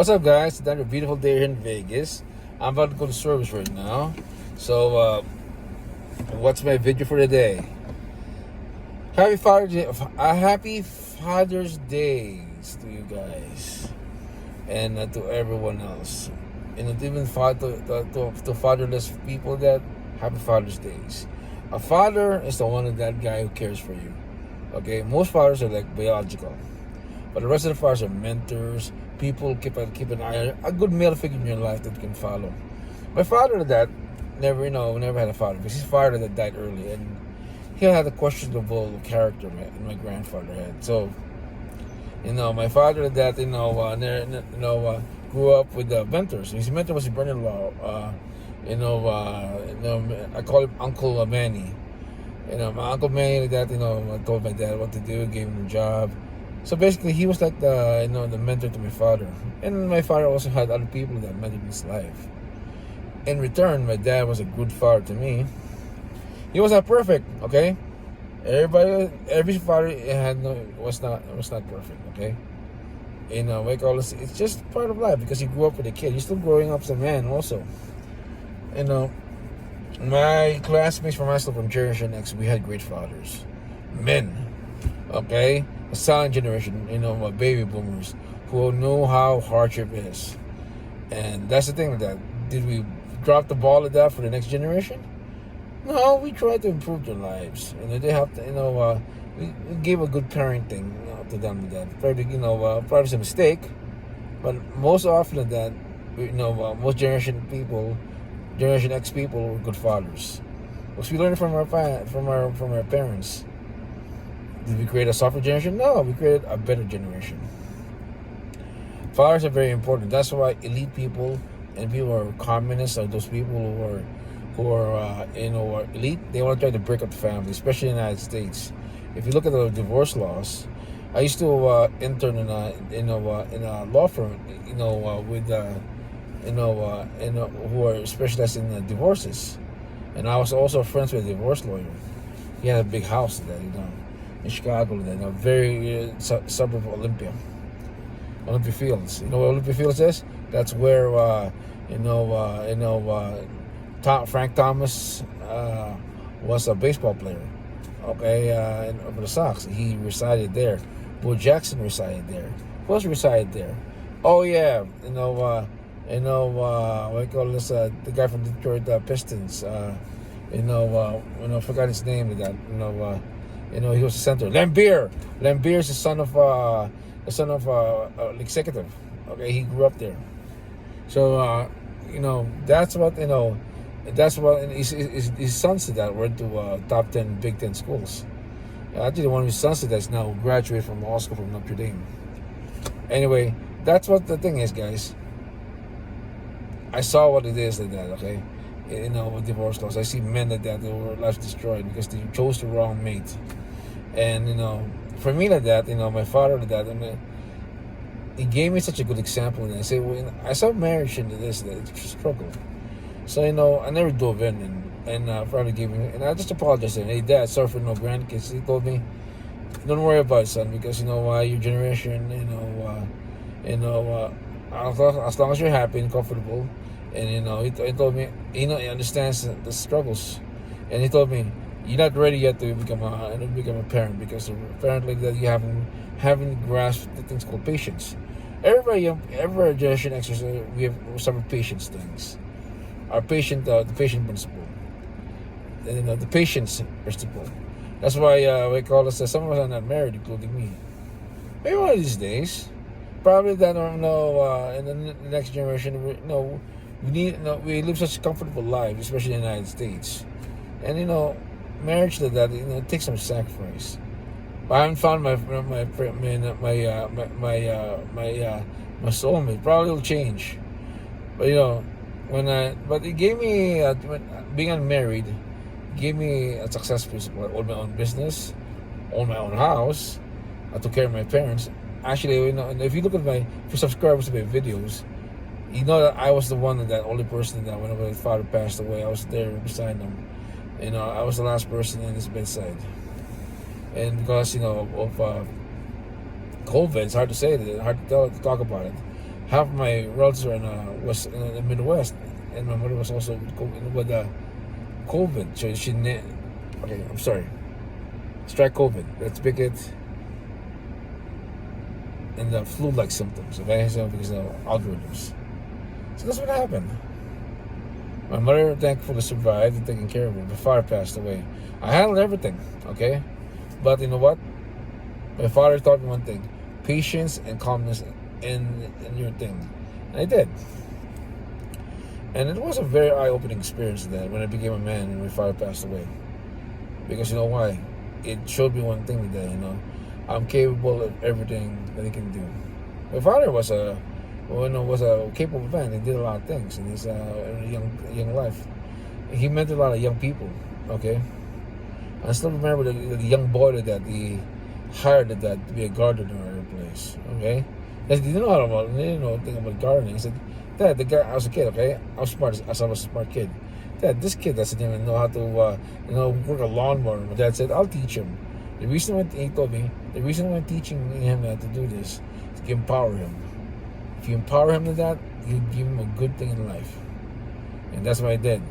What's up, guys? It's another beautiful day here in Vegas. I'm about to go to service right now. So, what's my video for today? Happy Father's Day! Happy Father's Days to you guys, and to everyone else. And even to fatherless people, that Happy Father's Days. A father is the one that guy who cares for you. Okay, most fathers are like biological. But the rest of the fathers are mentors, people keep an eye, a good male figure in your life that you can follow. My father that never had a father because his father that died early, and he had a questionable character my grandfather had. So, my father that grew up with mentors. His mentor was his brother-in-law. I call him Uncle Manny. My Uncle Manny that told my dad what to do, gave him a job. So basically, he was like the mentor to my father, and my father also had other people that mentored his life. In return, my dad was a good father to me. He was not perfect, okay. Every father was not perfect, okay. It's just part of life because he grew up with a kid. He's still growing up as a man, also. My classmates from high school from Generation X, we had great fathers, men, okay. A silent generation, baby boomers who know how hardship is. And that's the thing with that. Did we drop the ball at that for the next generation? No, we tried to improve their lives. They have to, we gave a good parenting to them with that. Probably was a mistake, but most often than that, most Generation X people were good fathers. Because we learned from our parents. Did we create a softer generation? No, we created a better generation. Fathers are very important. That's why elite people and people who are communists are those people who are elite. They want to try to break up the family, especially in the United States. If you look at the divorce laws, I used to intern in a law firm, who are specialized in divorces, and I was also friends with a divorce lawyer. He had a big house that in Chicago, then a very suburb of Olympia Fields. You know what Olympia Fields is? That's where Frank Thomas was a baseball player. Okay, for the Sox, he resided there. Bo Jackson resided there. Who else resided there? Oh yeah, what do you call this? The guy from Detroit Pistons. Forgot his name. He was a center. Lambeer is the son of executive. Okay, he grew up there. So that's what That's what his sons did that went to top 10 Big Ten schools. Actually, one of his sons did that's now graduated from law school from Notre Dame. Anyway, that's what the thing is, guys. I saw what it is like that. Okay, with divorce laws, I see men like that were lives destroyed because they chose the wrong mate. And for me like that, my father like that, he gave me such a good example. And I say, I saw marriage into this, that it's a struggle. So I never dove in and probably gave him, and I just apologized to him. Hey, Dad, sorry for no grandkids. He told me, don't worry about it, son, because your generation, as long as you're happy and comfortable, and he told me, he understands the struggles, and he told me, you're not ready yet to become a parent because apparently that you haven't grasped the things called patience. Every generation X, we have some patience things. The patient principle, the patience principle. That's why we call us. Some of us are not married, including me. Maybe one of these days, probably that in the next generation, we live such a comfortable life, especially in the United States, and marriage to that it takes some sacrifice. But I haven't found my soulmate. Probably will change, but but it gave me being unmarried gave me a success principle. I own my own business, own my own house. I took care of my parents. Actually, and if you look at if you subscribe to my videos, that I was the only person that when my father passed away, I was there beside him. I was the last person in his bedside. And because of COVID, it's hard to say that, hard to talk about it. half of my relatives are was in the Midwest, and my mother was also with COVID. So okay, I'm sorry. Strike COVID. Let's pick it in the flu-like symptoms. Okay, so because of algorithms. So that's what happened. My mother thankfully survived and taken care of her. My father passed away. I handled everything. Okay, but you know what? My father taught me one thing: patience and calmness in your thing. And I did. And it was a very eye-opening experience that when I became a man and my father passed away. Because you know why? It showed me one thing today, I'm capable of everything that he can do. My father was a capable man. He did a lot of things in his young life. He mentored a lot of young people. Okay, I still remember the young boy that he hired that to be a gardener at a place. Okay, he didn't know anything about gardening. He said, "Dad, the guy I was a kid. Okay, I was smart as I was a smart kid. Dad, this kid doesn't even know how to work a lawnmower." My dad said, "I'll teach him." The reason why he told me the reason why teaching him how to do this is to empower him. If you empower him to that, you give him a good thing in life, and that's what I did.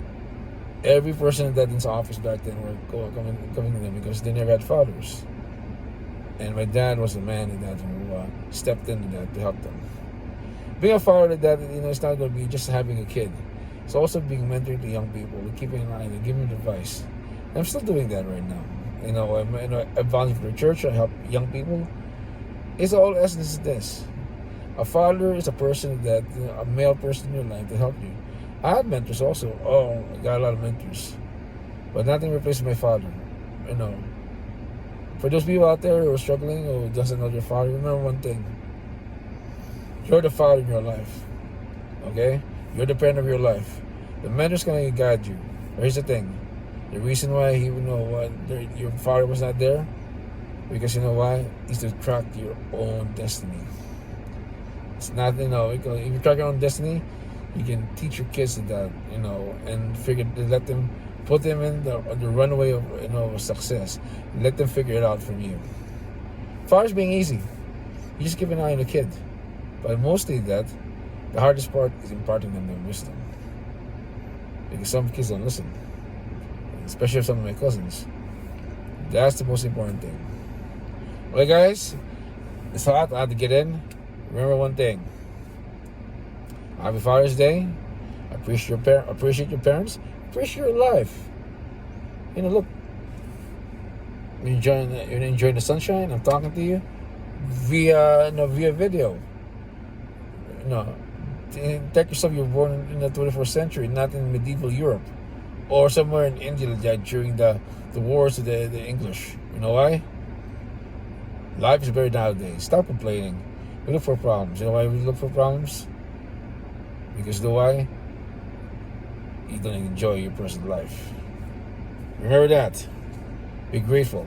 Every person that in his office back then were coming to them because they never had fathers, and my dad was the man in that who stepped into that to help them. Being a father to that, it's not going to be just having a kid. It's also being mentoring to young people, keeping an eye on them, giving them advice. I'm still doing that right now. I volunteer for the church. I help young people. It's all essence is this. A father is a person that, a male person in your life to help you. I have mentors also. Oh, I got a lot of mentors. But nothing replaces my father. For those people out there who are struggling or doesn't know their father, remember one thing. You're the father in your life. Okay? You're the parent of your life. The mentor's going to guide you. Here's the thing. The reason why your father was not there, because you know why? Is to track your own destiny. It's not, if you track your own destiny, you can teach your kids that, and put them in the runway of success. Let them figure it out from you. Father's being easy. You just keep an eye on the kid. But mostly the hardest part is imparting them their wisdom. Because some kids don't listen. Especially some of my cousins. That's the most important thing. Well, guys, it's hot. I have to get in. Remember one thing. Happy Father's Day. Appreciate your parents. Appreciate your life. Look. You're enjoying the sunshine. I'm talking to you via video. Take yourself. You're born in the 21st century, not in medieval Europe. Or somewhere in India during the wars of the English. You know why? Life is better nowadays. Stop complaining. We look for problems. You know why we look for problems? Because you know why? You don't enjoy your present life. Remember that. Be grateful.